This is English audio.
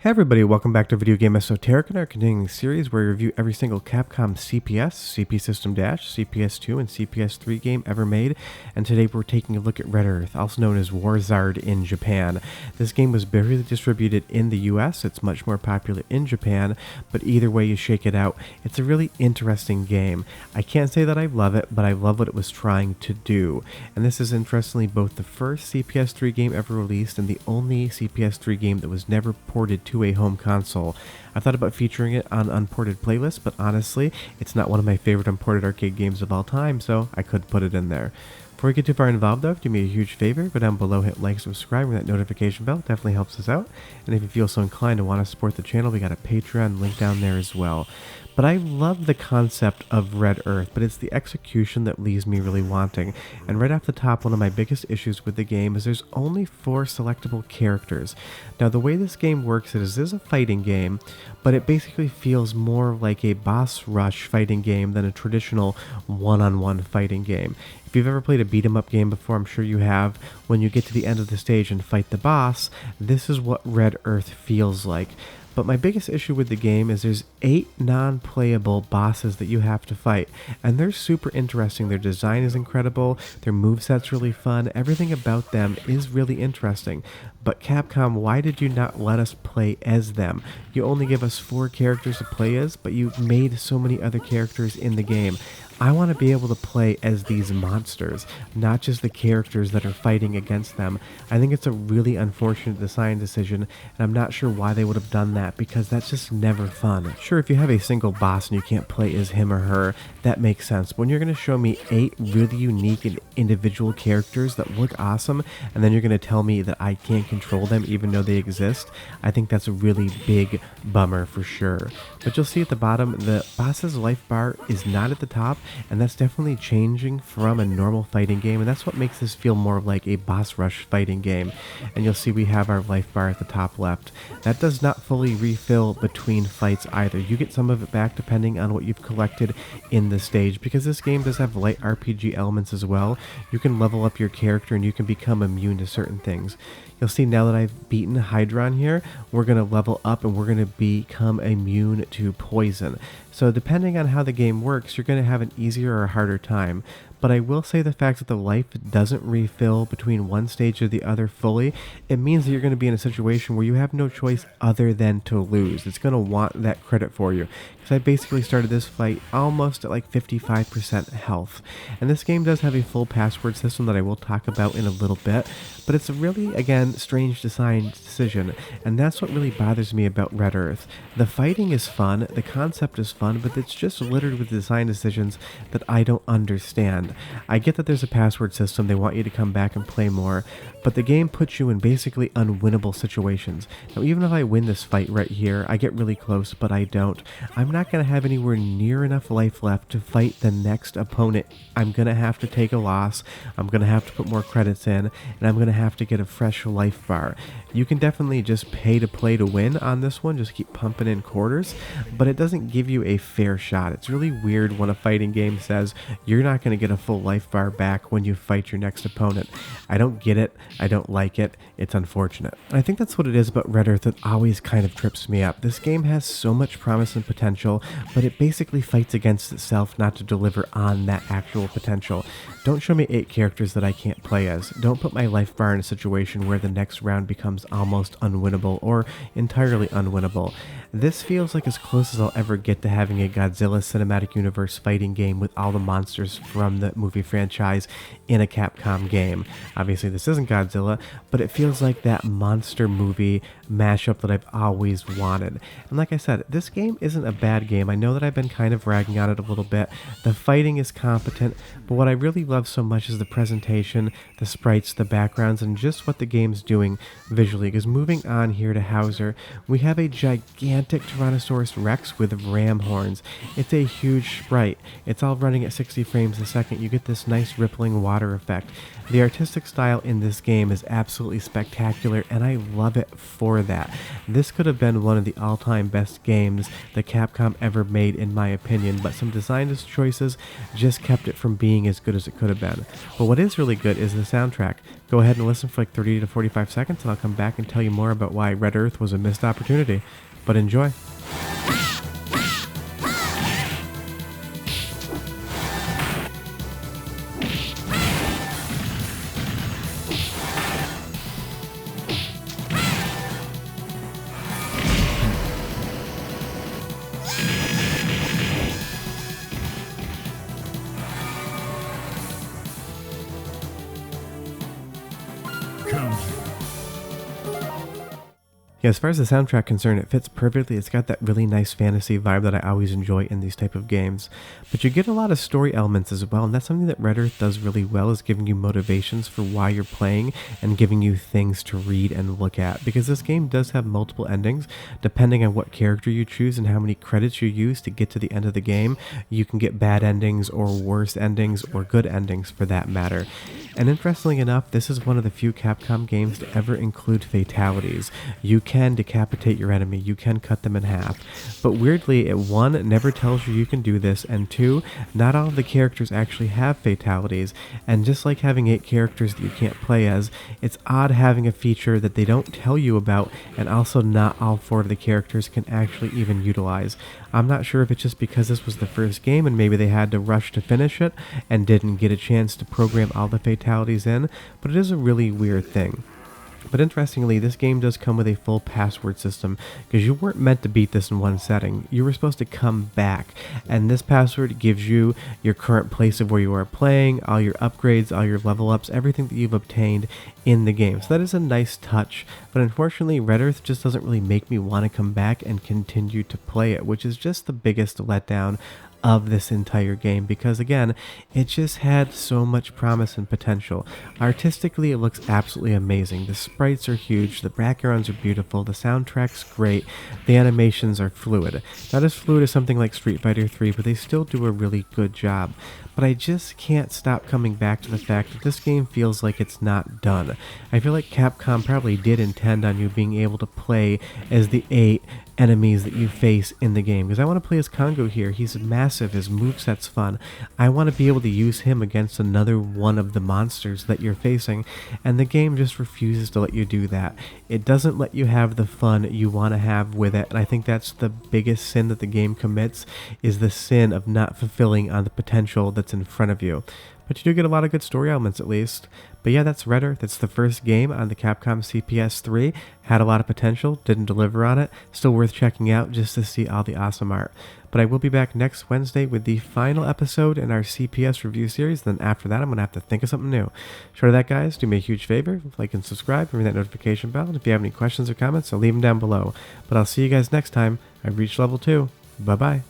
Hey everybody, welcome back to Video Game Esoteric in our continuing series where we review every single Capcom CPS, CP System Dash, CPS II, and CPS III game ever made, and today we're taking a look at Red Earth, also known as War-Zard in Japan. This game was barely distributed in the US, it's much more popular in Japan, but either way you shake it out, it's a really interesting game. I can't say that I love it, but I love what it was trying to do, and this is interestingly both the first CPS III game ever released and the only CPS III game that was never ported to a home console. I thought about featuring it on unported playlists, but honestly, it's not one of my favorite unported arcade games of all time, so I could put it in there. Before we get too far involved though, do me a huge favor, go down below, hit like, subscribe, and that notification bell definitely helps us out. And if you feel so inclined to want to support the channel, we got a Patreon link down there as well. But I love the concept of Red Earth, but it's the execution that leaves me really wanting. And right off the top, one of my biggest issues with the game is there's only 4 selectable characters. Now the way this game works is it is a fighting game, but it basically feels more like a boss rush fighting game than a traditional one-on-one fighting game. If you've ever played a beat 'em up game before, I'm sure you have, when you get to the end of the stage and fight the boss, this is what Red Earth feels like. But my biggest issue with the game is there's 8 non-playable bosses that you have to fight, and they're super interesting. Their design is incredible, their moveset's really fun, everything about them is really interesting. But Capcom, why did you not let us play as them? You only give us 4 characters to play as, but you've made so many other characters in the game. I want to be able to play as these monsters, not just the characters that are fighting against them. I think it's a really unfortunate design decision, and I'm not sure why they would have done that, because that's just never fun. Sure, if you have a single boss and you can't play as him or her, that makes sense. But when you're going to show me 8 really unique and individual characters that look awesome, and then you're going to tell me that I can't control them even though they exist, I think that's a really big bummer for sure. But you'll see at the bottom, the boss's life bar is not at the top, and that's definitely changing from a normal fighting game, and that's what makes this feel more like a boss rush fighting game. And you'll see we have our life bar at the top left. That does not fully refill between fights either. You get some of it back depending on what you've collected in the stage, because this game does have light RPG elements as well. You can level up your character and you can become immune to certain things. You'll see now that I've beaten Hydra here, we're going to level up and we're going to become immune to poison. So depending on how the game works, you're going to have an easier or harder time. But I will say the fact that the life doesn't refill between one stage or the other fully, it means that you're going to be in a situation where you have no choice other than to lose. It's going to want that credit for you. Because I basically started this fight almost at like 55% health. And this game does have a full password system that I will talk about in a little bit, but it's a really, again, strange design decision. And that's what really bothers me about Red Earth. The fighting is fun, the concept is fun, but it's just littered with design decisions that I don't understand. I get that there's a password system, they want you to come back and play more, but the game puts you in basically unwinnable situations. Now even if I win this fight right here, I get really close, but I don't. I'm not going to have anywhere near enough life left to fight the next opponent. I'm going to have to take a loss, I'm going to have to put more credits in, and I'm going to have to get a fresh life bar. You can definitely just pay to play to win on this one, just keep pumping in quarters, but it doesn't give you a fair shot. It's really weird when a fighting game says you're not going to get a full life bar back when you fight your next opponent. I don't get it, I don't like it, it's unfortunate. And I think that's what it is about Red Earth that always kind of trips me up. This game has so much promise and potential, but it basically fights against itself not to deliver on that actual potential. Don't show me 8 characters that I can't play as. Don't put my life bar in a situation where the next round becomes almost unwinnable or entirely unwinnable. This feels like as close as I'll ever get to having a Godzilla cinematic universe fighting game with all the monsters from the movie franchise in a Capcom game. Obviously this isn't Godzilla, but it feels like that monster movie mashup that I've always wanted. And like I said, this game isn't a bad game. I know that I've been kind of ragging on it a little bit. The fighting is competent, but what I really love so much is the presentation, the sprites, the backgrounds, and just what the game's doing visually. Because moving on here to Hauser, we have a gigantic gigantic Tyrannosaurus Rex with ram horns. It's a huge sprite. It's all running at 60 frames a second. You get this nice rippling water effect. The artistic style in this game is absolutely spectacular, and I love it for that. This could have been one of the all-time best games that Capcom ever made in my opinion, but some design choices just kept it from being as good as it could have been. But what is really good is the soundtrack. Go ahead and listen for like 30 to 45 seconds, and I'll come back and tell you more about why Red Earth was a missed opportunity. But enjoy. Yeah, as far as the soundtrack concerned, it fits perfectly. It's got that really nice fantasy vibe that I always enjoy in these type of games. But you get a lot of story elements as well, and that's something that Red Earth does really well, is giving you motivations for why you're playing and giving you things to read and look at. Because this game does have multiple endings, depending on what character you choose and how many credits you use to get to the end of the game. You can get bad endings or worse endings or good endings for that matter. And interestingly enough, this is one of the few Capcom games to ever include fatalities. You can decapitate your enemy, you can cut them in half. But weirdly, it 1, never tells you can do this, and 2, not all of the characters actually have fatalities. And just like having 8 characters that you can't play as, it's odd having a feature that they don't tell you about, and also not all 4 of the characters can actually even utilize. I'm not sure if it's just because this was the first game and maybe they had to rush to finish it and didn't get a chance to program all the fatalities in, but it is a really weird thing. But interestingly, this game does come with a full password system, because you weren't meant to beat this in one setting. You were supposed to come back, and this password gives you your current place of where you are playing, all your upgrades, all your level ups, everything that you've obtained in the game. So that is a nice touch, but unfortunately Red Earth just doesn't really make me want to come back and continue to play it, which is just the biggest letdown of this entire game, because again, it just had so much promise and potential. Artistically, it looks absolutely amazing. The sprites are huge, the backgrounds are beautiful, the soundtrack's great, the animations are fluid. Not as fluid as something like Street Fighter 3, but they still do a really good job. But I just can't stop coming back to the fact that this game feels like it's not done. I feel like Capcom probably did intend on you being able to play as the 8 enemies that you face in the game, because I want to play as Congo here. He's massive, his moveset's fun. I want to be able to use him against another one of the monsters that you're facing, and the game just refuses to let you do that. It doesn't let you have the fun you want to have with it, and I think that's the biggest sin that the game commits, is the sin of not fulfilling on the potential that's in front of you. But you do get a lot of good story elements at least. But yeah, that's Red Earth. It's the first game on the Capcom CPS III. Had a lot of potential, didn't deliver on it. Still worth checking out just to see all the awesome art. But I will be back next Wednesday with the final episode in our CPS review series. Then after that, I'm going to have to think of something new. Short of that, guys, do me a huge favor. Like and subscribe, ring that notification bell. And if you have any questions or comments, I'll leave them down below. But I'll see you guys next time. I've reached level 2. Bye-bye.